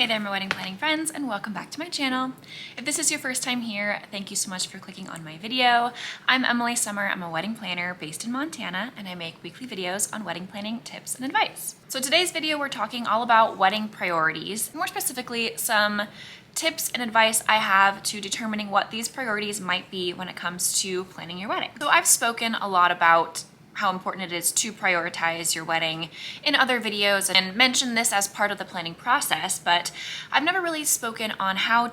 Hey there, my wedding planning friends, and welcome back to my channel. If this is your first time here, thank you so much for clicking on my video. I'm Emily Summer. I'm a wedding planner based in Montana, and I make weekly videos on wedding planning tips and advice. So today's video, we're talking all about wedding priorities, more specifically some tips and advice I have to determining what these priorities might be when it comes to planning your wedding. So I've spoken a lot about how important it is to prioritize your wedding in other videos and mentioned this as part of the planning process, but I've never really spoken on how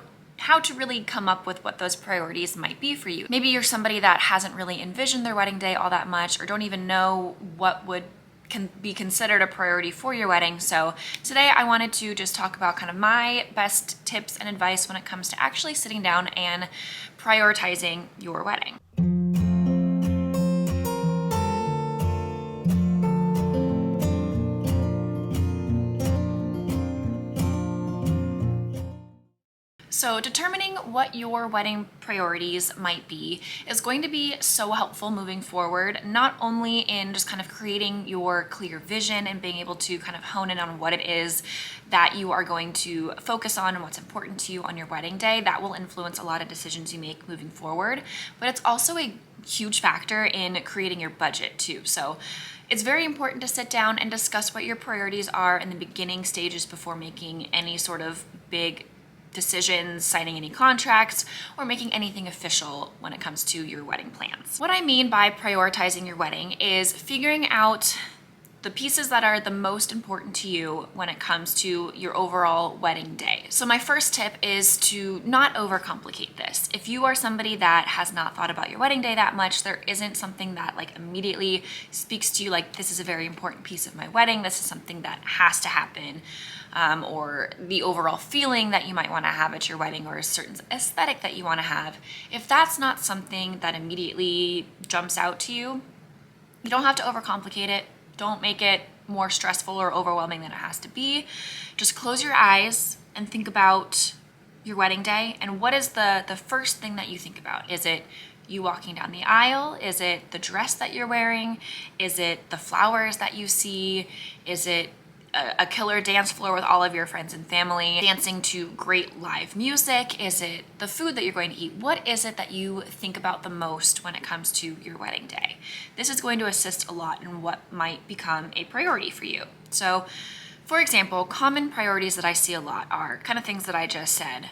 to really come up with what those priorities might be for you. Maybe you're somebody that hasn't really envisioned their wedding day all that much or don't even know what can be considered a priority for your wedding. So today I wanted to just talk about kind of my best tips and advice when it comes to actually sitting down and prioritizing your wedding. So determining what your wedding priorities might be is going to be so helpful moving forward, not only in just kind of creating your clear vision and being able to kind of hone in on what it is that you are going to focus on and what's important to you on your wedding day. That will influence a lot of decisions you make moving forward, but it's also a huge factor in creating your budget too. So it's very important to sit down and discuss what your priorities are in the beginning stages before making any sort of big decisions, signing any contracts, or making anything official when it comes to your wedding plans. What I mean by prioritizing your wedding is figuring out the pieces that are the most important to you when it comes to your overall wedding day. So my first tip is to not overcomplicate this. If you are somebody that has not thought about your wedding day that much, there isn't something that like immediately speaks to you like, this is a very important piece of my wedding, this is something that has to happen, or the overall feeling that you might want to have at your wedding, or a certain aesthetic that you want to have. If that's not something that immediately jumps out to you, you don't have to overcomplicate it. Don't make it more stressful or overwhelming than it has to be. Just close your eyes and think about your wedding day. And what is the first thing that you think about? Is it you walking down the aisle? Is it the dress that you're wearing? Is it the flowers that you see? Is it a killer dance floor with all of your friends and family, dancing to great live music? Is it the food that you're going to eat? What is it that you think about the most when it comes to your wedding day? This is going to assist a lot in what might become a priority for you. So, for example, common priorities that I see a lot are kind of things that I just said.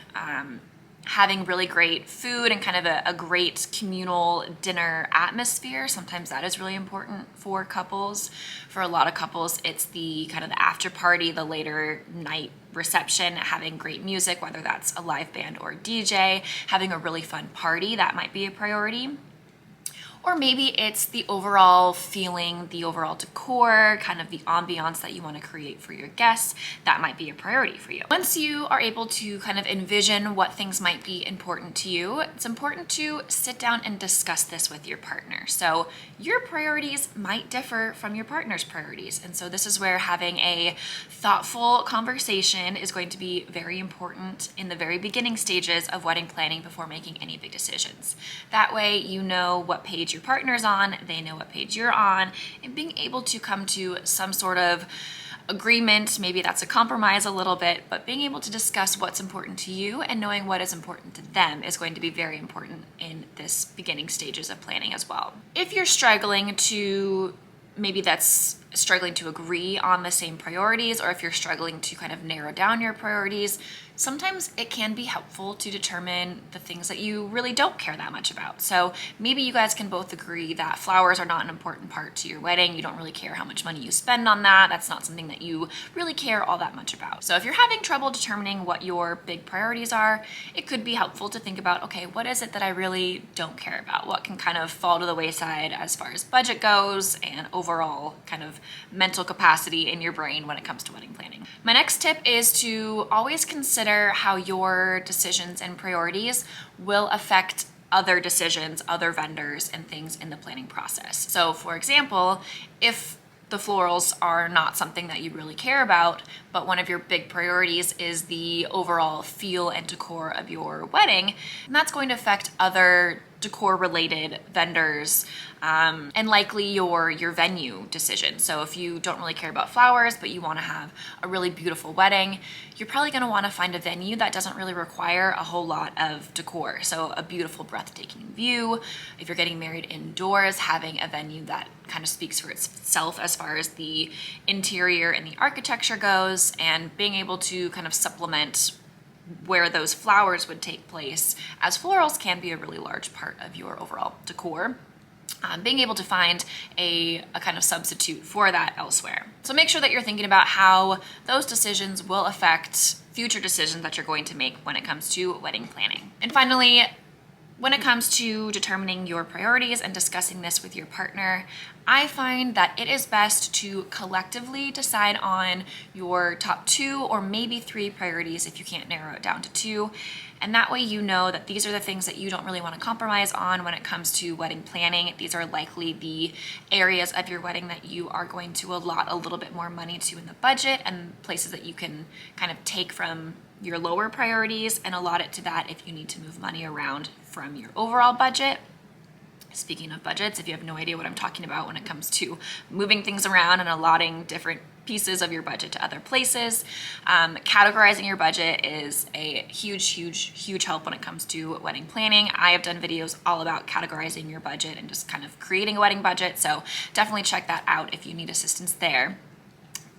Having really great food and kind of a great communal dinner atmosphere. Sometimes that is really important for couples. For a lot of couples, it's the kind of the after party, the later night reception, having great music, whether that's a live band or DJ, having a really fun party, that might be a priority. Or maybe it's the overall feeling, the overall decor, kind of the ambiance that you want to create for your guests. That might be a priority for you. Once you are able to kind of envision what things might be important to you, it's important to sit down and discuss this with your partner. So your priorities might differ from your partner's priorities. And so this is where having a thoughtful conversation is going to be very important in the very beginning stages of wedding planning before making any big decisions. That way you know what page your partner's on, they know what page you're on, and being able to come to some sort of agreement, maybe that's a compromise a little bit, but being able to discuss what's important to you and knowing what is important to them is going to be very important in this beginning stages of planning as well. If you're struggling to agree on the same priorities, or if you're struggling to kind of narrow down your priorities, sometimes it can be helpful to determine the things that you really don't care that much about. So maybe you guys can both agree that flowers are not an important part to your wedding. You don't really care how much money you spend on that. That's not something that you really care all that much about. So if you're having trouble determining what your big priorities are, it could be helpful to think about, okay, what is it that I really don't care about? What can kind of fall to the wayside as far as budget goes and overall kind of mental capacity in your brain when it comes to wedding planning. My next tip is to always consider how your decisions and priorities will affect other decisions, other vendors, and things in the planning process. So for example, if the florals are not something that you really care about, but one of your big priorities is the overall feel and decor of your wedding, and that's going to affect other decor related vendors, and likely your venue decision. So if you don't really care about flowers, but you want to have a really beautiful wedding, you're probably going to want to find a venue that doesn't really require a whole lot of decor. So a beautiful, breathtaking view. If you're getting married indoors, having a venue that kind of speaks for itself as far as the interior and the architecture goes, and being able to kind of supplement where those flowers would take place, as florals can be a really large part of your overall decor. Being able to find a kind of substitute for that elsewhere. So make sure that you're thinking about how those decisions will affect future decisions that you're going to make when it comes to wedding planning. And finally, when it comes to determining your priorities and discussing this with your partner, I find that it is best to collectively decide on your top 2 or maybe 3 priorities if you can't narrow it down to 2. And that way you know that these are the things that you don't really want to compromise on when it comes to wedding planning. These are likely the areas of your wedding that you are going to allot a little bit more money to in the budget, and places that you can kind of take from your lower priorities and allot it to that if you need to move money around from your overall budget. Speaking of budgets, if you have no idea what I'm talking about when it comes to moving things around and allotting different pieces of your budget to other places, categorizing your budget is a huge help when it comes to wedding planning. I have done videos all about categorizing your budget and just kind of creating a wedding budget, so definitely check that out if you need assistance there.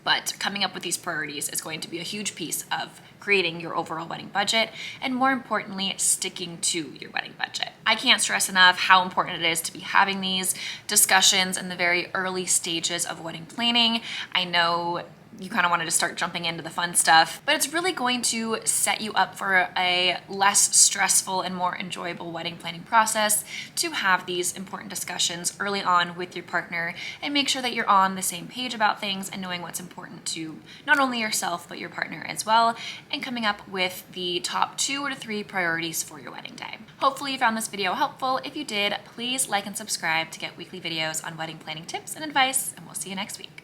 But coming up with these priorities is going to be a huge piece of creating your overall wedding budget, and more importantly, sticking to your wedding budget. I can't stress enough how important it is to be having these discussions in the very early stages of wedding planning. I know you kind of wanted to start jumping into the fun stuff, but it's really going to set you up for a less stressful and more enjoyable wedding planning process to have these important discussions early on with your partner and make sure that you're on the same page about things and knowing what's important to not only yourself but your partner as well, and coming up with the top 2 or 3 priorities for your wedding day. Hopefully you found this video helpful. If you did, please like and subscribe to get weekly videos on wedding planning tips and advice, and we'll see you next week.